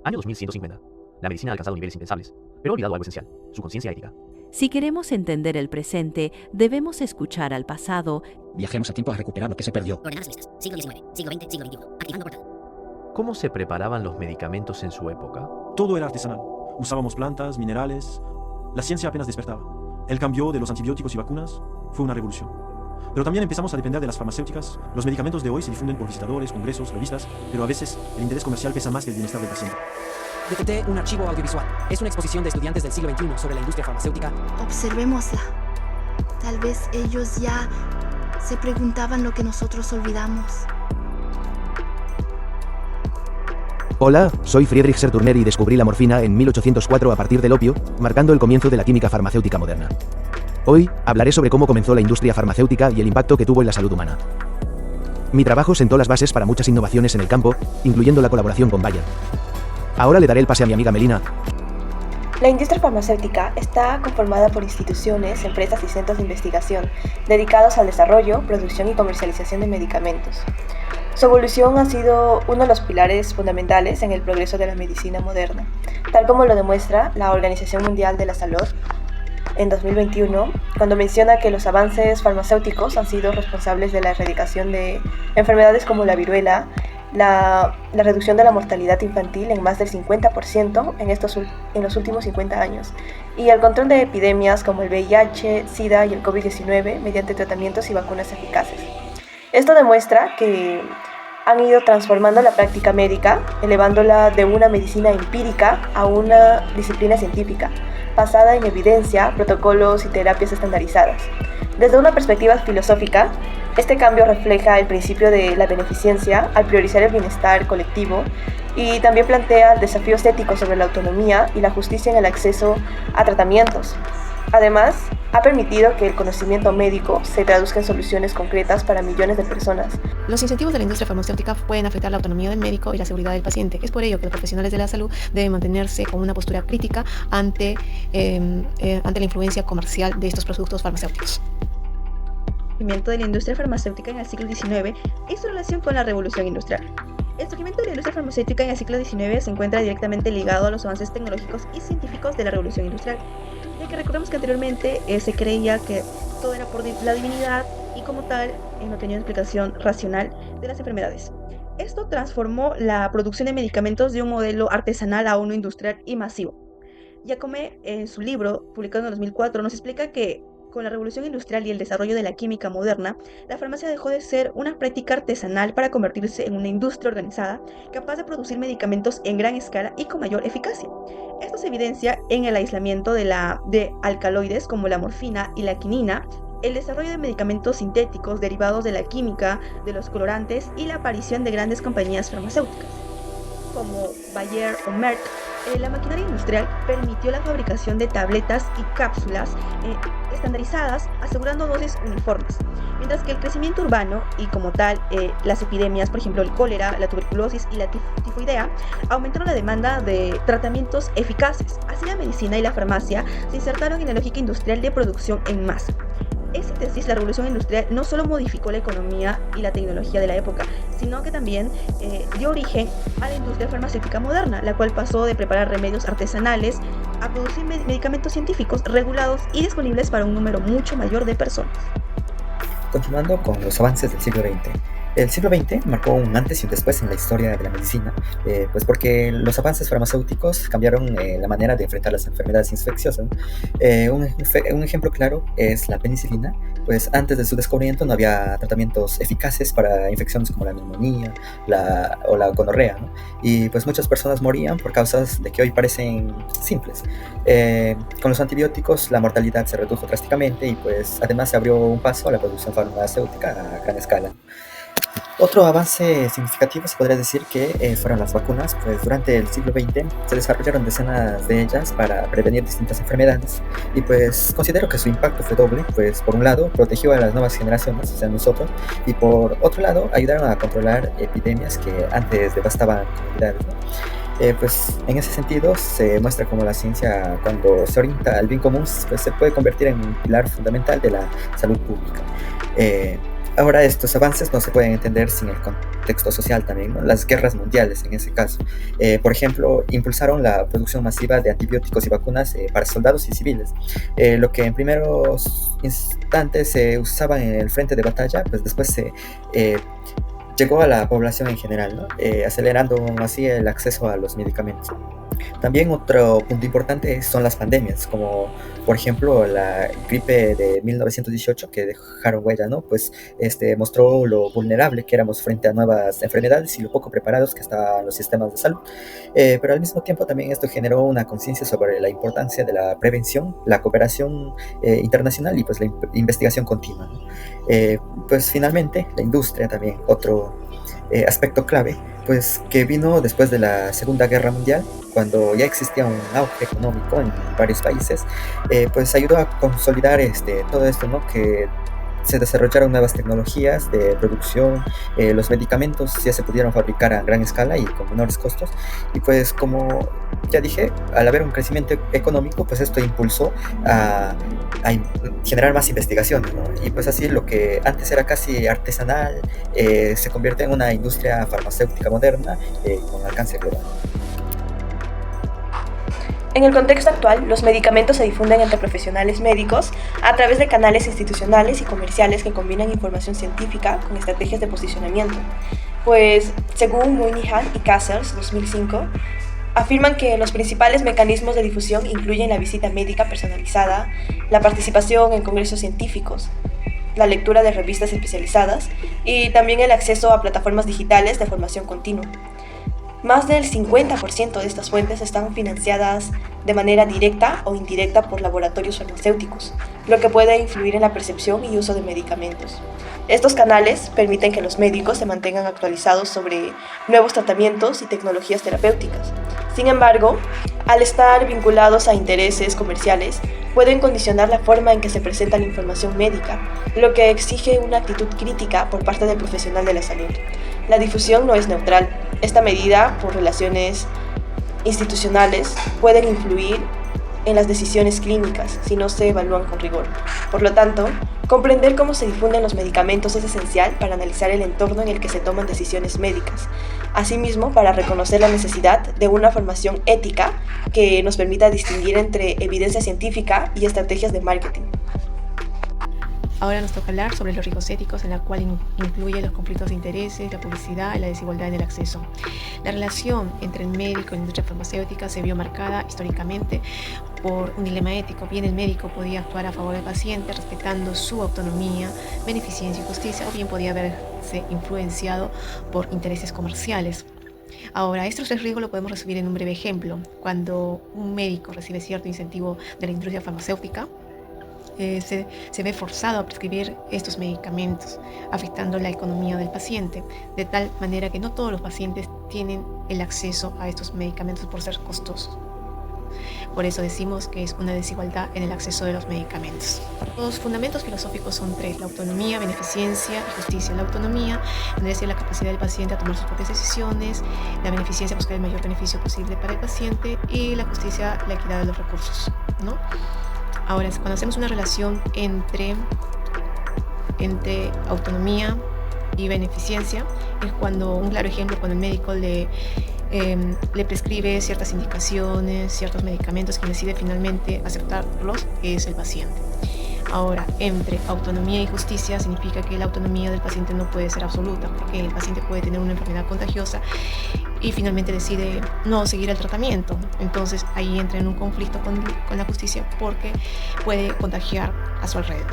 Año 2150. La medicina ha alcanzado niveles impensables, pero ha olvidado algo esencial, su conciencia ética. Si queremos entender el presente, debemos escuchar al pasado. Viajemos a tiempo a recuperar lo que se perdió. Coordenadas listas. Siglo XIX, siglo XX, siglo XXI. Activando portal. ¿Cómo se preparaban los medicamentos en su época? Todo era artesanal. Usábamos plantas, minerales. La ciencia apenas despertaba. El cambio de los antibióticos y vacunas fue una revolución. Pero también empezamos a depender de las farmacéuticas. Los medicamentos de hoy se difunden por visitadores, congresos, revistas, pero a veces el interés comercial pesa más que el bienestar del paciente. Detecté un archivo audiovisual. Es una exposición de estudiantes del siglo XXI sobre la industria farmacéutica. Observémosla. Tal vez ellos ya se preguntaban lo que nosotros olvidamos. Hola, soy Friedrich Serturner y descubrí la morfina en 1804 a partir del opio, marcando el comienzo de la química farmacéutica moderna. Hoy, hablaré sobre cómo comenzó la industria farmacéutica y el impacto que tuvo en la salud humana. Mi trabajo sentó las bases para muchas innovaciones en el campo, incluyendo la colaboración con Bayer. Ahora le daré el pase a mi amiga Melina. La industria farmacéutica está conformada por instituciones, empresas y centros de investigación dedicados al desarrollo, producción y comercialización de medicamentos. Su evolución ha sido uno de los pilares fundamentales en el progreso de la medicina moderna, tal como lo demuestra la Organización Mundial de la Salud en 2021, cuando menciona que los avances farmacéuticos han sido responsables de la erradicación de enfermedades como la viruela, la reducción de la mortalidad infantil en más del 50% en los últimos 50 años, y el control de epidemias como el VIH, SIDA y el COVID-19 mediante tratamientos y vacunas eficaces. Esto demuestra que han ido transformando la práctica médica, elevándola de una medicina empírica a una disciplina científica, basada en evidencia, protocolos y terapias estandarizadas. Desde una perspectiva filosófica, este cambio refleja el principio de la beneficencia al priorizar el bienestar colectivo y también plantea desafíos éticos sobre la autonomía y la justicia en el acceso a tratamientos. Además, ha permitido que el conocimiento médico se traduzca en soluciones concretas para millones de personas. Los incentivos de la industria farmacéutica pueden afectar la autonomía del médico y la seguridad del paciente. Es por ello que los profesionales de la salud deben mantenerse con una postura crítica ante la influencia comercial de estos productos farmacéuticos. El surgimiento de la industria farmacéutica en el siglo XIX y su relación con la revolución industrial. El surgimiento de la industria farmacéutica en el siglo XIX se encuentra directamente ligado a los avances tecnológicos y científicos de la revolución industrial, ya que recordemos que anteriormente se creía que todo era por la divinidad y como tal no tenía una explicación racional de las enfermedades. Esto transformó la producción de medicamentos de un modelo artesanal a uno industrial y masivo. Giacome, en su libro, publicado en 2004, nos explica que con la revolución industrial y el desarrollo de la química moderna, la farmacia dejó de ser una práctica artesanal para convertirse en una industria organizada, capaz de producir medicamentos en gran escala y con mayor eficacia. Esto se evidencia en el aislamiento de alcaloides como la morfina y la quinina, el desarrollo de medicamentos sintéticos derivados de la química, de los colorantes y la aparición de grandes compañías farmacéuticas, como Bayer o Merck. La maquinaria industrial permitió la fabricación de tabletas y cápsulas estandarizadas, asegurando dosis uniformes, mientras que el crecimiento urbano y como tal las epidemias, por ejemplo el cólera, la tuberculosis y la tifoidea, aumentaron la demanda de tratamientos eficaces. Así la medicina y la farmacia se insertaron en la lógica industrial de producción en masa. En síntesis, la revolución industrial no solo modificó la economía y la tecnología de la época, sino que también dio origen a la industria farmacéutica moderna, la cual pasó de preparar remedios artesanales a producir medicamentos científicos regulados y disponibles para un número mucho mayor de personas. Continuando con los avances del siglo XX. El siglo XX marcó un antes y un después en la historia de la medicina, pues porque los avances farmacéuticos cambiaron la manera de enfrentar las enfermedades infecciosas. Un ejemplo claro es la penicilina, pues antes de su descubrimiento no había tratamientos eficaces para infecciones como la neumonía o la gonorrea, ¿no? Y pues muchas personas morían por causas de que hoy parecen simples. Con los antibióticos la mortalidad se redujo drásticamente y pues además se abrió un paso a la producción farmacéutica a gran escala. Otro avance significativo se podría decir que fueron las vacunas, pues durante el siglo XX se desarrollaron decenas de ellas para prevenir distintas enfermedades y pues considero que su impacto fue doble, pues por un lado protegió a las nuevas generaciones, o sea nosotros, y por otro lado ayudaron a controlar epidemias que antes devastaban comunidades, ¿no? Pues en ese sentido se muestra cómo la ciencia, cuando se orienta al bien común, pues se puede convertir en un pilar fundamental de la salud pública. Ahora, estos avances no se pueden entender sin el contexto social también, ¿no? Las guerras mundiales en ese caso. Por ejemplo, impulsaron la producción masiva de antibióticos y vacunas para soldados y civiles. Lo que en primeros instantes se usaban en el frente de batalla, pues después se llegó a la población en general, ¿no? Acelerando así el acceso a los medicamentos. También otro punto importante son las pandemias, como por ejemplo la gripe de 1918 que dejaron huella, ¿no? Pues mostró lo vulnerable que éramos frente a nuevas enfermedades y lo poco preparados que estaban los sistemas de salud. Pero al mismo tiempo también esto generó una conciencia sobre la importancia de la prevención, la cooperación internacional y pues la investigación continua, ¿no? Pues finalmente la industria también, otro aspecto clave, pues que vino después de la Segunda Guerra Mundial, cuando ya existía un auge económico en varios países, pues ayudó a consolidar todo esto, ¿no? Que se desarrollaron nuevas tecnologías de producción, los medicamentos ya se pudieron fabricar a gran escala y con menores costos, y pues como ya dije, al haber un crecimiento económico, pues esto impulsó a generar más investigaciones, ¿no? Y pues así lo que antes era casi artesanal se convierte en una industria farmacéutica moderna con alcance global. En el contexto actual, los medicamentos se difunden entre profesionales médicos a través de canales institucionales y comerciales que combinan información científica con estrategias de posicionamiento. Pues, según Moynihan y Cassels, 2005, afirman que los principales mecanismos de difusión incluyen la visita médica personalizada, la participación en congresos científicos, la lectura de revistas especializadas y también el acceso a plataformas digitales de formación continua. Más del 50% de estas fuentes están financiadas de manera directa o indirecta por laboratorios farmacéuticos, lo que puede influir en la percepción y uso de medicamentos. Estos canales permiten que los médicos se mantengan actualizados sobre nuevos tratamientos y tecnologías terapéuticas. Sin embargo, al estar vinculados a intereses comerciales, pueden condicionar la forma en que se presenta la información médica, lo que exige una actitud crítica por parte del profesional de la salud. La difusión no es neutral. Esta medida, por relaciones institucionales, pueden influir en las decisiones clínicas si no se evalúan con rigor. Por lo tanto, comprender cómo se difunden los medicamentos es esencial para analizar el entorno en el que se toman decisiones médicas. Asimismo, para reconocer la necesidad de una formación ética que nos permita distinguir entre evidencia científica y estrategias de marketing. Ahora nos toca hablar sobre los riesgos éticos, en la cual incluye los conflictos de intereses, la publicidad y la desigualdad en el acceso. La relación entre el médico y la industria farmacéutica se vio marcada históricamente por un dilema ético. Bien el médico podía actuar a favor del paciente respetando su autonomía, beneficencia y justicia, o bien podía verse influenciado por intereses comerciales. Ahora, estos tres riesgos lo podemos resumir en un breve ejemplo. Cuando un médico recibe cierto incentivo de la industria farmacéutica, se ve forzado a prescribir estos medicamentos, afectando la economía del paciente, de tal manera que no todos los pacientes tienen el acceso a estos medicamentos por ser costosos. Por eso decimos que es una desigualdad en el acceso de los medicamentos. Los fundamentos filosóficos son tres: la autonomía, beneficencia y justicia. La autonomía vendría a ser la capacidad del paciente a tomar sus propias decisiones, la beneficencia, buscar el mayor beneficio posible para el paciente, y la justicia, la equidad de los recursos, ¿no? Ahora, cuando hacemos una relación entre autonomía y beneficencia, es cuando, un claro ejemplo, cuando el médico le prescribe ciertas indicaciones, ciertos medicamentos, quien decide finalmente aceptarlos es el paciente. Ahora, entre autonomía y justicia significa que la autonomía del paciente no puede ser absoluta, porque el paciente puede tener una enfermedad contagiosa y finalmente decide no seguir el tratamiento. Entonces ahí entra en un conflicto con la justicia, porque puede contagiar a su alrededor.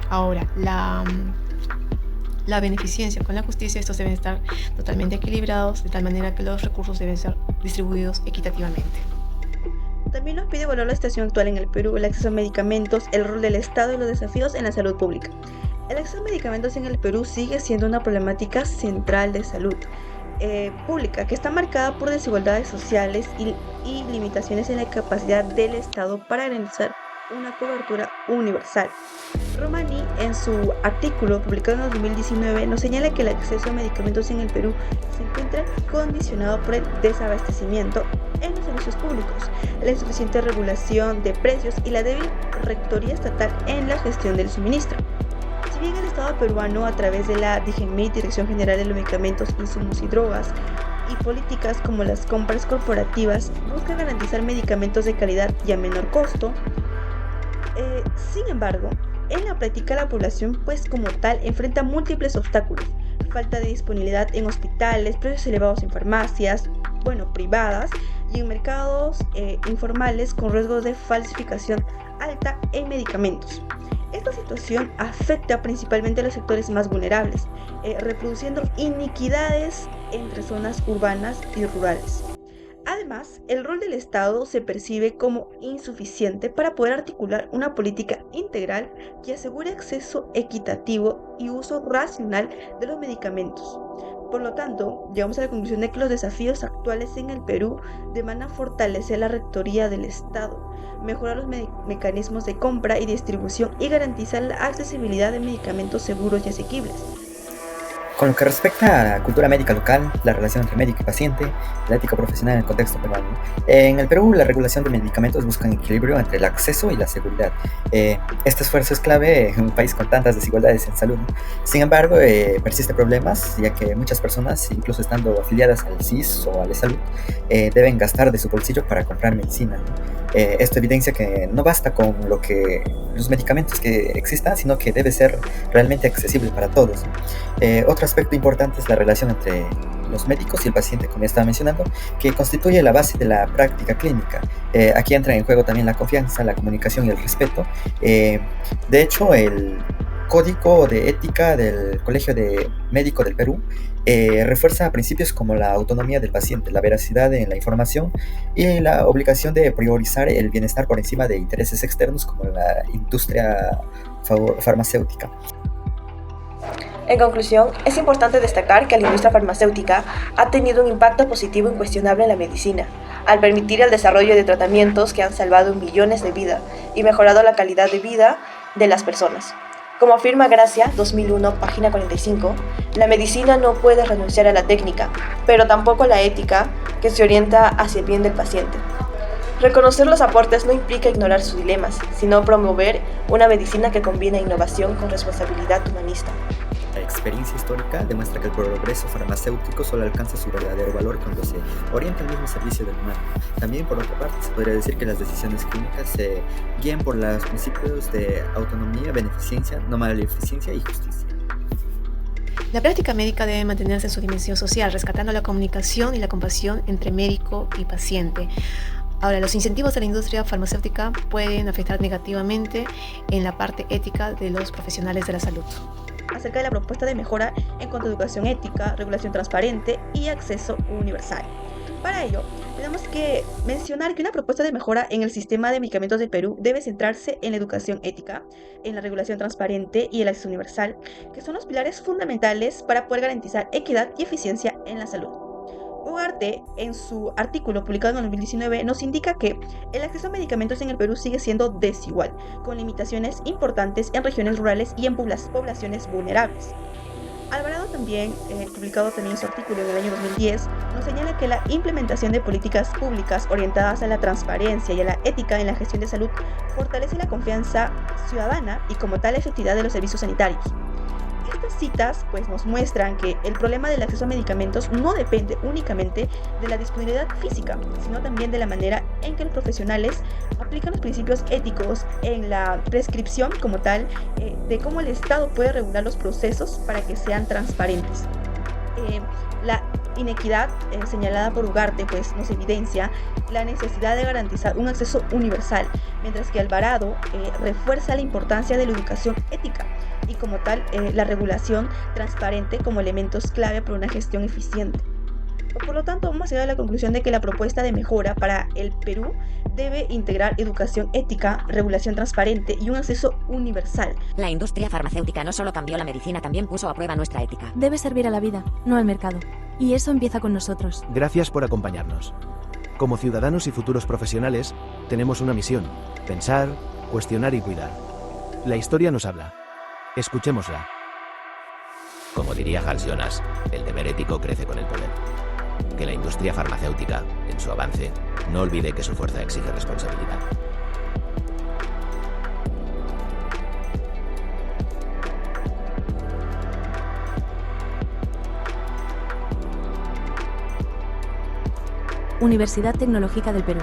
Ahora, la beneficencia con la justicia, estos deben estar totalmente equilibrados, de tal manera que los recursos deben ser distribuidos equitativamente. También nos pide evaluar la situación actual en el Perú, el acceso a medicamentos, el rol del Estado y los desafíos en la salud pública. El acceso a medicamentos en el Perú sigue siendo una problemática central de salud pública, que está marcada por desigualdades sociales y limitaciones en la capacidad del Estado para garantizar una cobertura universal. Romani, en su artículo publicado en 2019, nos señala que el acceso a medicamentos en el Perú se encuentra condicionado por el desabastecimiento en los servicios públicos, la insuficiente regulación de precios y la débil rectoría estatal en la gestión del suministro. Si bien el Estado peruano, a través de la DGMIT, Dirección General de los Medicamentos, Insumos y Drogas, y políticas como las compras corporativas, busca garantizar medicamentos de calidad y a menor costo. Sin embargo, en la práctica la población pues como tal enfrenta múltiples obstáculos: falta de disponibilidad en hospitales, precios elevados en farmacias, privadas, y en mercados informales con riesgos de falsificación alta en medicamentos. Esta situación afecta principalmente a los sectores más vulnerables, reproduciendo iniquidades entre zonas urbanas y rurales. Además, el rol del Estado se percibe como insuficiente para poder articular una política integral que asegure acceso equitativo y uso racional de los medicamentos. Por lo tanto, llegamos a la conclusión de que los desafíos actuales en el Perú demandan fortalecer la rectoría del Estado, mejorar los mecanismos de compra y distribución y garantizar la accesibilidad de medicamentos seguros y asequibles. Con lo que respecta a la cultura médica local, la relación entre médico y paciente, la ética profesional en el contexto peruano, en el Perú la regulación de medicamentos busca un equilibrio entre el acceso y la seguridad. Este esfuerzo es clave en un país con tantas desigualdades en salud. Sin embargo, persisten problemas, ya que muchas personas, incluso estando afiliadas al CIS o a la salud, deben gastar de su bolsillo para comprar medicina. Esto evidencia que no basta con los medicamentos que existan, sino que debe ser realmente accesible para todos. Otro aspecto importante es la relación entre los médicos y el paciente, como ya estaba mencionando, que constituye la base de la práctica clínica. Aquí entra en juego también la confianza, la comunicación y el respeto. De hecho, el Código de Ética del Colegio de Médico del Perú refuerza principios como la autonomía del paciente, la veracidad en la información y la obligación de priorizar el bienestar por encima de intereses externos como la industria farmacéutica. En conclusión, es importante destacar que la industria farmacéutica ha tenido un impacto positivo incuestionable en la medicina, al permitir el desarrollo de tratamientos que han salvado millones de vidas y mejorado la calidad de vida de las personas. Como afirma Gracia, 2001, página 45, la medicina no puede renunciar a la técnica, pero tampoco a la ética que se orienta hacia el bien del paciente. Reconocer los aportes no implica ignorar sus dilemas, sino promover una medicina que combina innovación con responsabilidad humanista. La experiencia histórica demuestra que el progreso farmacéutico solo alcanza su verdadero valor cuando se orienta al mismo servicio del humano. También, por otra parte, se podría decir que las decisiones clínicas se guían por los principios de autonomía, beneficencia, no maleficencia y justicia. La práctica médica debe mantenerse en su dimensión social, rescatando la comunicación y la compasión entre médico y paciente. Ahora, los incentivos de la industria farmacéutica pueden afectar negativamente en la parte ética de los profesionales de la salud. Acerca de la propuesta de mejora en cuanto a educación ética, regulación transparente y acceso universal. Para ello, tenemos que mencionar que una propuesta de mejora en el sistema de medicamentos del Perú debe centrarse en la educación ética, en la regulación transparente y el acceso universal, que son los pilares fundamentales para poder garantizar equidad y eficiencia en la salud. Ugarte, en su artículo publicado en el 2019, nos indica que el acceso a medicamentos en el Perú sigue siendo desigual, con limitaciones importantes en regiones rurales y en poblaciones vulnerables. Alvarado también, publicado también en su artículo en el año 2010, nos señala que la implementación de políticas públicas orientadas a la transparencia y a la ética en la gestión de salud fortalece la confianza ciudadana y como tal la efectividad de los servicios sanitarios. Estas citas nos muestran que el problema del acceso a medicamentos no depende únicamente de la disponibilidad física, sino también de la manera en que los profesionales aplican los principios éticos en la prescripción como tal, de cómo el Estado puede regular los procesos para que sean transparentes. La inequidad señalada por Ugarte nos evidencia la necesidad de garantizar un acceso universal, mientras que Alvarado refuerza la importancia de la educación ética y como tal la regulación transparente como elementos clave para una gestión eficiente. Por lo tanto, vamos a llegar a la conclusión de que la propuesta de mejora para el Perú debe integrar educación ética, regulación transparente y un acceso universal. La industria farmacéutica no solo cambió la medicina, también puso a prueba nuestra ética. Debe servir a la vida, no al mercado. Y eso empieza con nosotros. Gracias por acompañarnos. Como ciudadanos y futuros profesionales, tenemos una misión: pensar, cuestionar y cuidar. La historia nos habla. Escuchémosla. Como diría Hal Jonas, el deber ético crece con el poder. Que la industria farmacéutica, en su avance, no olvide que su fuerza exige responsabilidad. Universidad Tecnológica del Perú.